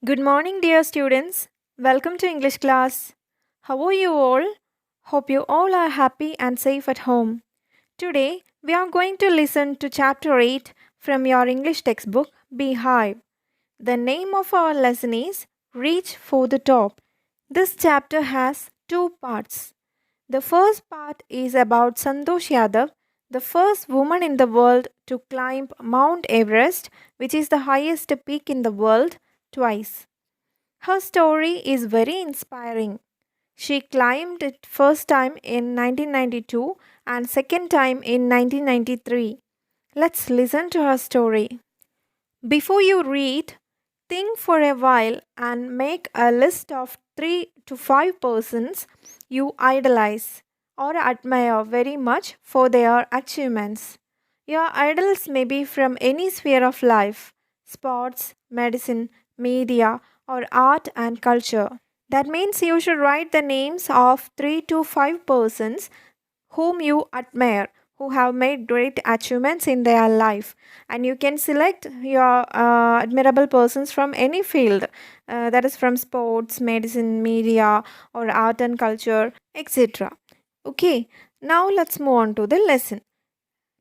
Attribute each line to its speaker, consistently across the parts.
Speaker 1: Good morning, dear students. Welcome to English class. How are you all? Hope you all are happy and safe at home. Today, we are going to listen to Chapter 8 from your English textbook, Beehive. The name of our lesson is Reach for the Top. This chapter has two parts. The first part is about Santosh Yadav, the first woman in the world to climb Mount Everest, which is the highest peak in the world, twice. Her story is very inspiring. She climbed it first time in 1992 and second time in 1993. Let's listen to her story. Before you read, think for a while and make a list of 3 to 5 persons you idolize or admire very much for their achievements. Your idols may be from any sphere of life: sports, medicine, media, or art and culture. That means you should write the names of 3 to 5 persons whom you admire, who have made great achievements in their life. And you can select your admirable persons from any field, that is from sports, medicine, media, or art and culture, etc. Okay, now let's move on to the lesson.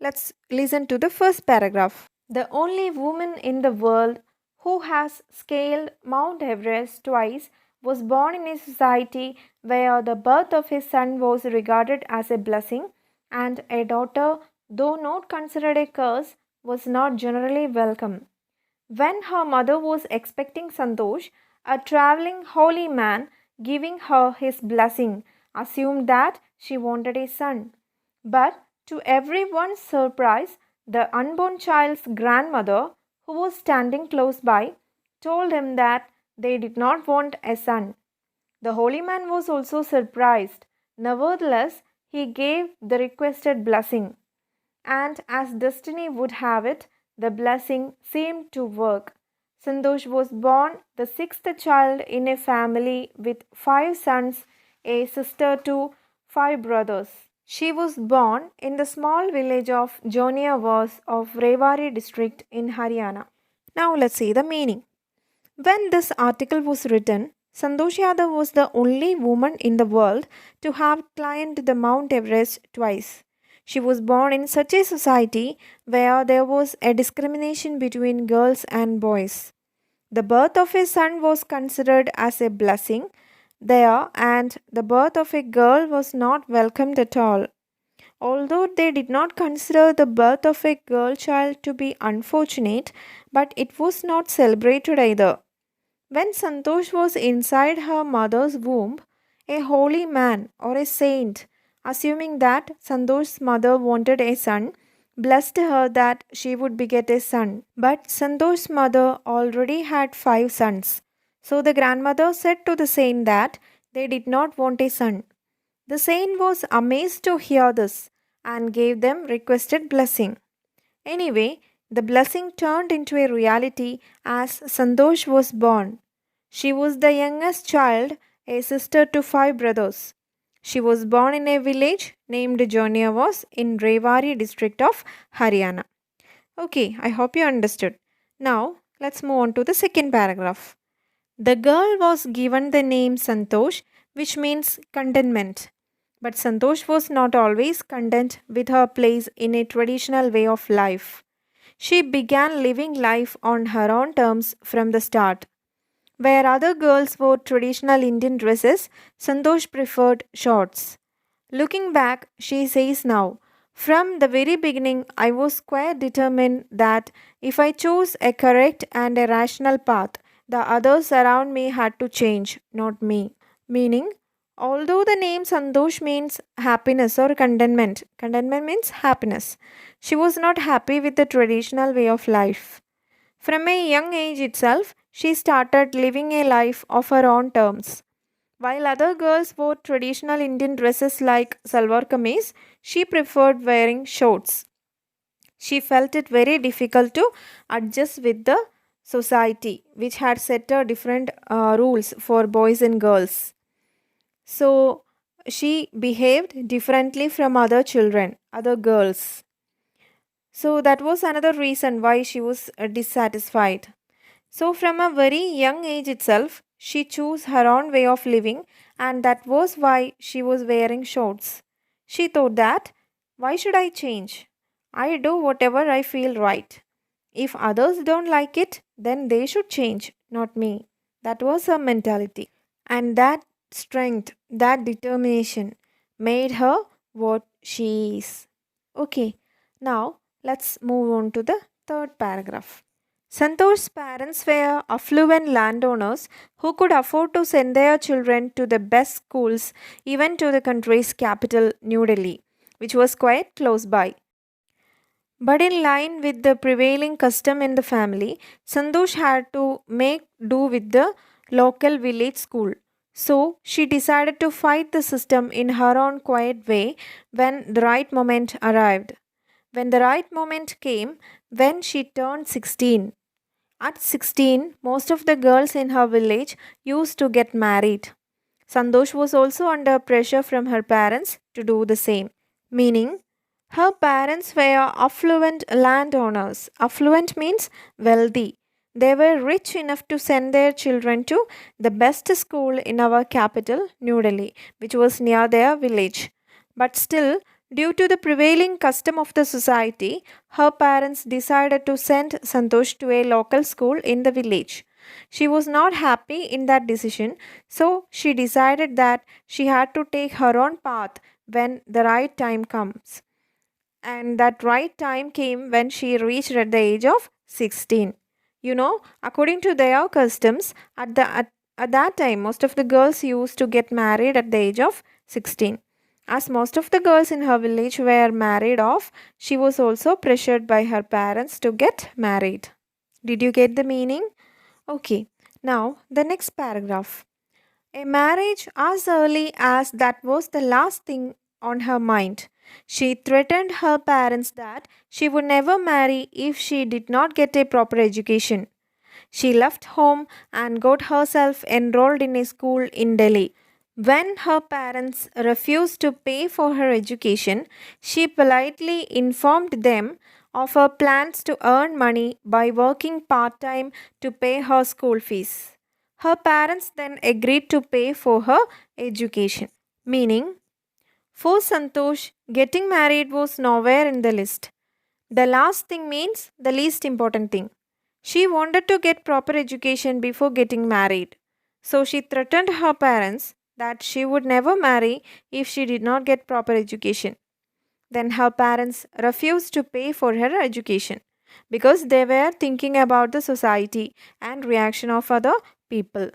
Speaker 1: Let's listen to the first paragraph. The only woman in the world who has scaled Mount Everest twice was born in a society where the birth of his son was regarded as a blessing and a daughter, though not considered a curse, was not generally welcome. When her mother was expecting Santosh, a traveling holy man giving her his blessing assumed that she wanted a son. But to everyone's surprise, the unborn child's grandmother, who was standing close by, told him that they did not want a son. The holy man was also surprised. Nevertheless, he gave the requested blessing. And as destiny would have it, the blessing seemed to work. Santosh was born the sixth child in a family with 5 sons, a sister to 5 brothers. She was born in the small village of Joniavas of Rewari district in Haryana. Now let's see the meaning. When this article was written, Santosh Yadav was the only woman in the world to have climbed the Mount Everest twice. She was born in such a society where there was a discrimination between girls and boys. The birth of a son was considered as a blessing there, and the birth of a girl was not welcomed at all. Although they did not consider the birth of a girl child to be unfortunate, but it was not celebrated either. When Santosh was inside her mother's womb, a holy man or a saint, assuming that Santosh's mother wanted a son, blessed her that she would beget a son. But Santosh's mother already had 5 sons. So the grandmother said to the saint that they did not want a son. The saint was amazed to hear this and gave them requested blessing. Anyway, the blessing turned into a reality as Santosh was born. She was the youngest child, a sister to 5 brothers. She was born in a village named Joniavas in Rewari district of Haryana. Okay, I hope you understood. Now, let's move on to the second paragraph. The girl was given the name Santosh, which means contentment. But Santosh was not always content with her place in a traditional way of life. She began living life on her own terms from the start. Where other girls wore traditional Indian dresses, Santosh preferred shorts. Looking back, she says now, from the very beginning, I was quite determined that if I chose a correct and a rational path, the others around me had to change, not me. Meaning, although the name Santosh means happiness or contentment, contentment means happiness, she was not happy with the traditional way of life. From a young age itself, she started living a life of her own terms. While other girls wore traditional Indian dresses like salwar kameez, she preferred wearing shorts. She felt it very difficult to adjust with the society, which had set different rules for boys and girls. So she behaved differently from other children, other girls. So that was another reason why she was dissatisfied. So, from a very young age itself, she chose her own way of living, and that was why she was wearing shorts. She thought that, why should I change? I do whatever I feel right. If others don't like it, then they should change, not me. That was her mentality. And that strength, that determination made her what she is. Okay, now let's move on to the third paragraph. Santosh's parents were affluent landowners who could afford to send their children to the best schools, even to the country's capital, New Delhi, which was quite close by. But in line with the prevailing custom in the family, Santosh had to make do with the local village school. So she decided to fight the system in her own quiet way when the right moment arrived. When the right moment came, when she turned 16. At 16, most of the girls in her village used to get married. Santosh was also under pressure from her parents to do the same, meaning her parents were affluent landowners. Affluent means wealthy. They were rich enough to send their children to the best school in our capital, New Delhi, which was near their village. But still, due to the prevailing custom of the society, her parents decided to send Santosh to a local school in the village. She was not happy in that decision, so she decided that she had to take her own path when the right time comes. And that right time came when she reached at the age of 16. According to their customs, at that time, most of the girls used to get married at the age of 16. As most of the girls in her village were married off, she was also pressured by her parents to get married. Did you get the meaning? Okay, now the next paragraph. A marriage as early as that was the last thing on her mind. She threatened her parents that she would never marry if she did not get a proper education. She left home and got herself enrolled in a school in Delhi. When her parents refused to pay for her education, she politely informed them of her plans to earn money by working part time to pay her school fees. Her parents then agreed to pay for her education, meaning, for Santosh, getting married was nowhere in the list. The last thing means the least important thing. She wanted to get proper education before getting married. So she threatened her parents that she would never marry if she did not get proper education. Then her parents refused to pay for her education because they were thinking about the society and reaction of other people.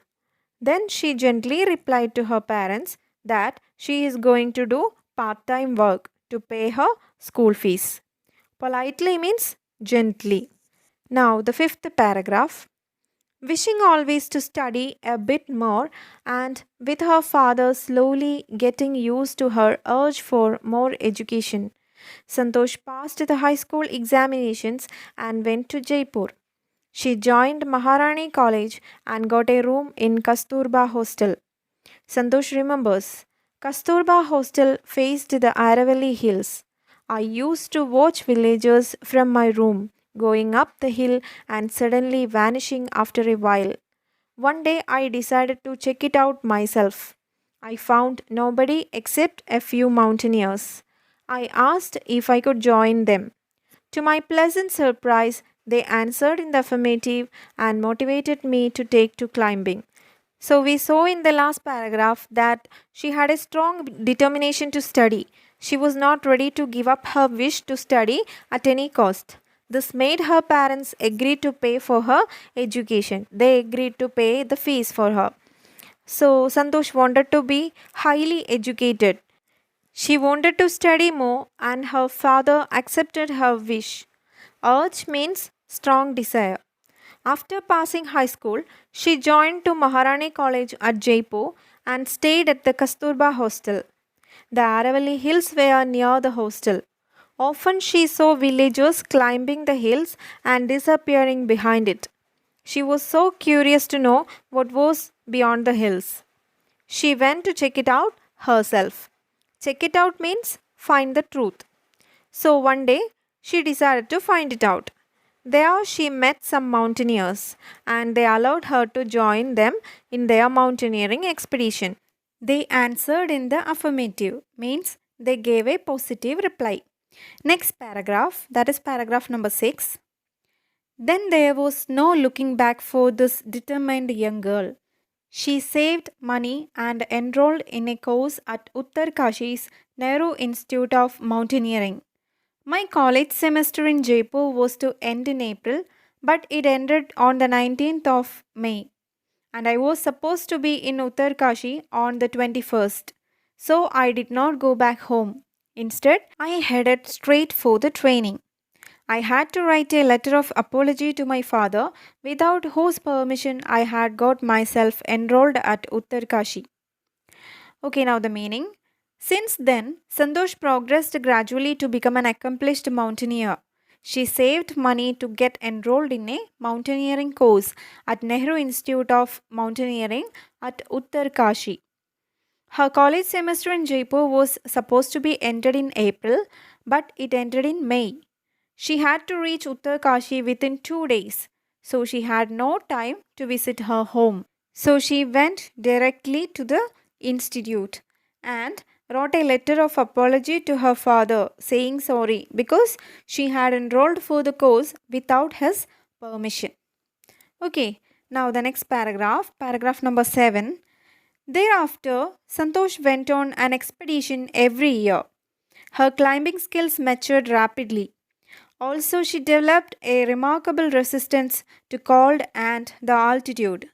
Speaker 1: Then she gently replied to her parents that she is going to do part time work to pay her school fees. Politely means gently. Now, the fifth paragraph. Wishing always to study a bit more, and with her father slowly getting used to her urge for more education, Santosh passed the high school examinations and went to Jaipur. She joined Maharani College and got a room in Kasturba Hostel. Santosh remembers Kasturba Hostel faced the Aravalli Hills. I used to watch villagers from my room going up the hill and suddenly vanishing after a while. One day I decided to check it out myself. I found nobody except a few mountaineers. I asked if I could join them. To my pleasant surprise, they answered in the affirmative and motivated me to take to climbing. So, we saw in the last paragraph that she had a strong determination to study. She was not ready to give up her wish to study at any cost. This made her parents agree to pay for her education. They agreed to pay the fees for her. So, Santosh wanted to be highly educated. She wanted to study more, and her father accepted her wish. Urge means strong desire. After passing high school, she joined to Maharani College at Jaipur and stayed at the Kasturba hostel. The Aravalli hills were near the hostel. Often she saw villagers climbing the hills and disappearing behind it. She was so curious to know what was beyond the hills. She went to check it out herself. Check it out means find the truth. So one day she decided to find it out. There she met some mountaineers and they allowed her to join them in their mountaineering expedition. They answered in the affirmative, means they gave a positive reply. Next paragraph, that is paragraph number 6. Then there was no looking back for this determined young girl. She saved money and enrolled in a course at Uttarkashi's Nehru Institute of Mountaineering. My college semester in Jaipur was to end in April, but it ended on the 19th of May, and I was supposed to be in Uttarkashi on the 21st. So I did not go back home. Instead, I headed straight for the training. I had to write a letter of apology to my father, without whose permission I had got myself enrolled at Uttarkashi. Okay, now the meaning. Since then, Santosh progressed gradually to become an accomplished mountaineer. She saved money to get enrolled in a mountaineering course at Nehru Institute of Mountaineering at Uttarkashi. Her college semester in Jaipur was supposed to be ended in April, but it ended in May. She had to reach Uttarkashi within 2 days, so she had no time to visit her home. So she went directly to the institute and wrote a letter of apology to her father saying sorry because she had enrolled for the course without his permission. Okay, now the next paragraph, paragraph number 7. Thereafter, Santosh went on an expedition every year. Her climbing skills matured rapidly. Also, she developed a remarkable resistance to cold and the altitude.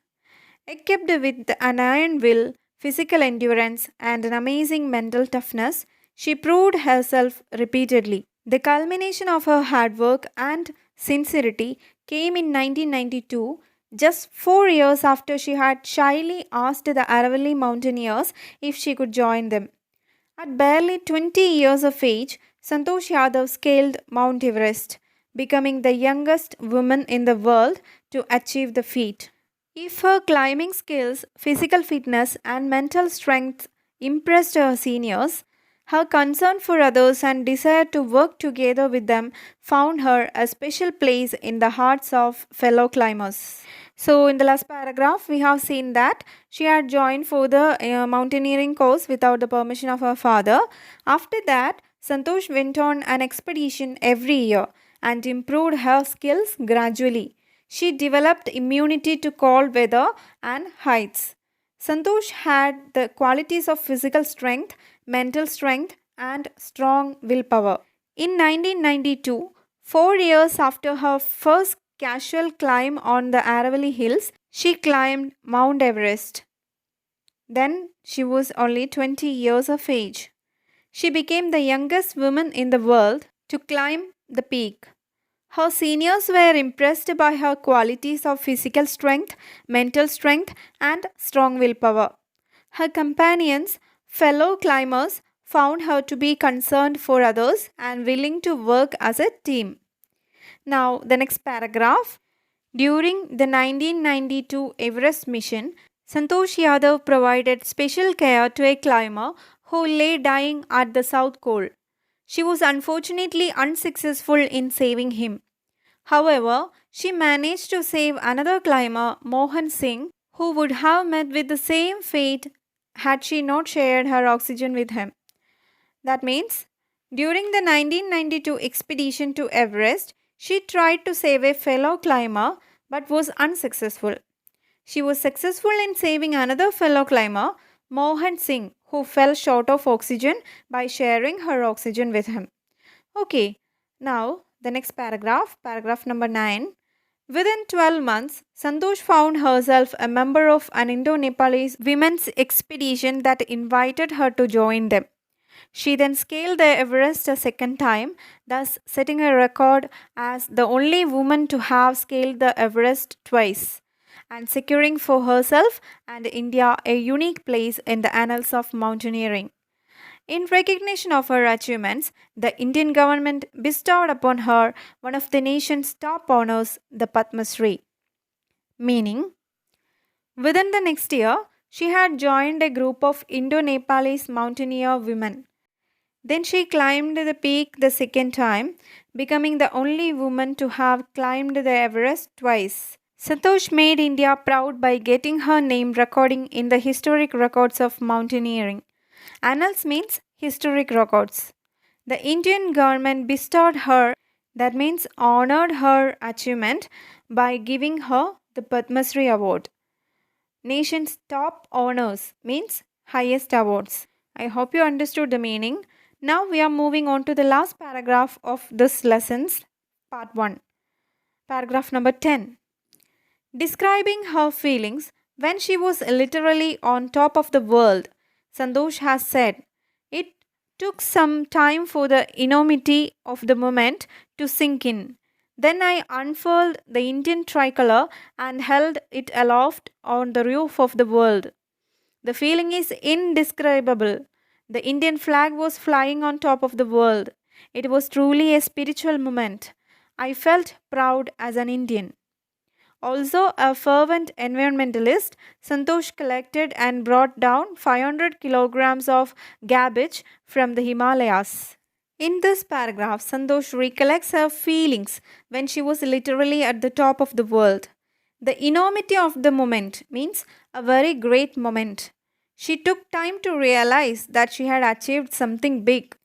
Speaker 1: Equipped with an iron will, physical endurance, and an amazing mental toughness, she proved herself repeatedly. The culmination of her hard work and sincerity came in 1992, just 4 years after she had shyly asked the Aravalli mountaineers if she could join them. At barely 20 years of age, Santosh Yadav scaled Mount Everest, becoming the youngest woman in the world to achieve the feat. If her climbing skills, physical fitness, and mental strength impressed her seniors, her concern for others and desire to work together with them found her a special place in the hearts of fellow climbers. So, in the last paragraph, we have seen that she had joined for the mountaineering course without the permission of her father. After that, Santosh went on an expedition every year and improved her skills gradually. She developed immunity to cold weather and heights. Santosh had the qualities of physical strength, mental strength, and strong willpower. In 1992, 4 years after her first casual climb on the Aravalli Hills, she climbed Mount Everest. Then she was only 20 years of age. She became the youngest woman in the world to climb the peak. Her seniors were impressed by her qualities of physical strength, mental strength, and strong willpower. Her companions, fellow climbers, found her to be concerned for others and willing to work as a team. Now, the next paragraph. During the 1992 Everest mission, Santosh Yadav provided special care to a climber who lay dying at the South Pole. She was unfortunately unsuccessful in saving him. However, she managed to save another climber, Mohan Singh, who would have met with the same fate had she not shared her oxygen with him. That means, during the 1992 expedition to Everest, she tried to save a fellow climber but was unsuccessful. She was successful in saving another fellow climber, Mohan Singh, who fell short of oxygen by sharing her oxygen with him. Okay, now the next paragraph, paragraph number 9. Within 12 months, Santosh found herself a member of an Indo-Nepalese women's expedition that invited her to join them. She then scaled the Everest a second time, thus setting a record as the only woman to have scaled the Everest twice, and securing for herself and India a unique place in the annals of mountaineering. In recognition of her achievements, the Indian government bestowed upon her one of the nation's top honors, the Padma Shri. Meaning, within the next year, she had joined a group of Indo Nepalese mountaineer women. Then she climbed the peak the second time, becoming the only woman to have climbed the Everest twice. Santosh made India proud by getting her name recording in the historic records of mountaineering. Annals means historic records. The Indian government bestowed her, that means honored her achievement by giving her the Padma Shri award. Nation's top honors means highest awards. I hope you understood the meaning. Now we are moving on to the last paragraph of this lessons, part 1. Paragraph number 10. Describing her feelings when she was literally on top of the world, Santosh has said, "It took some time for the enormity of the moment to sink in. Then I unfurled the Indian tricolor and held it aloft on the roof of the world. The feeling is indescribable. The Indian flag was flying on top of the world. It was truly a spiritual moment. I felt proud as an Indian." Also, a fervent environmentalist, Santosh collected and brought down 500 kilograms of garbage from the Himalayas. In this paragraph, Santosh recollects her feelings when she was literally at the top of the world. The enormity of the moment means a very great moment. She took time to realize that she had achieved something big.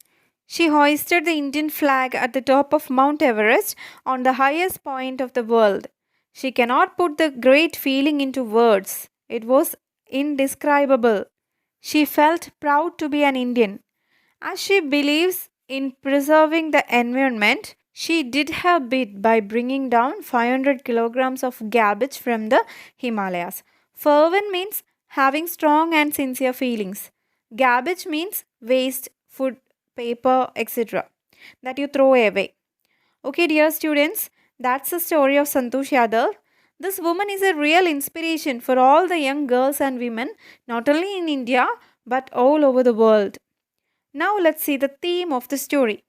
Speaker 1: She hoisted the Indian flag at the top of Mount Everest on the highest point of the world. She cannot put the great feeling into words. It was indescribable. She felt proud to be an Indian. As she believes in preserving the environment, she did her bit by bringing down 500 kilograms of garbage from the Himalayas. Fervent means having strong and sincere feelings. Garbage means waste, food, paper, etc. that you throw away. Okay, dear students, that's the story of Santosh Yadav. This woman is a real inspiration for all the young girls and women, not only in India but all over the world. Now let's see the theme of the story.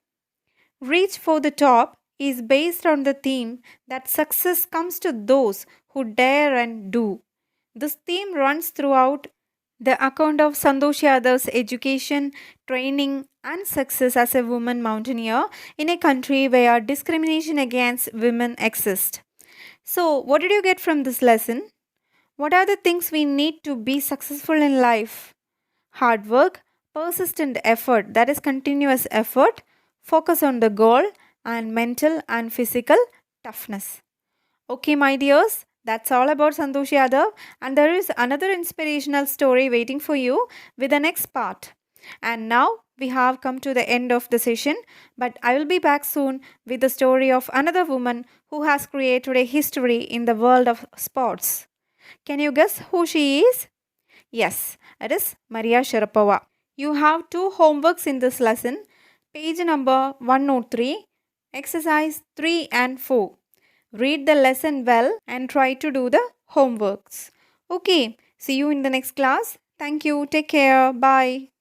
Speaker 1: Reach for the Top is based on the theme that success comes to those who dare and do. This theme runs throughout the account of Santosh Yadav's education, training, and success as a woman mountaineer in a country where discrimination against women exists. So, what did you get from this lesson? What are the things we need to be successful in life? Hard work, persistent effort, that is continuous effort, focus on the goal, and mental and physical toughness. Okay, my dears, that's all about Santosh Yadav, and there is another inspirational story waiting for you with the next part. And now we have come to the end of the session, but I will be back soon with the story of another woman who has created a history in the world of sports. Can you guess who she is? Yes, it is Maria Sharapova. You have two homeworks in this lesson, page number 103, exercise 3 and 4. Read the lesson well and try to do the homeworks. Okay, see you in the next class. Thank you. Take care. Bye.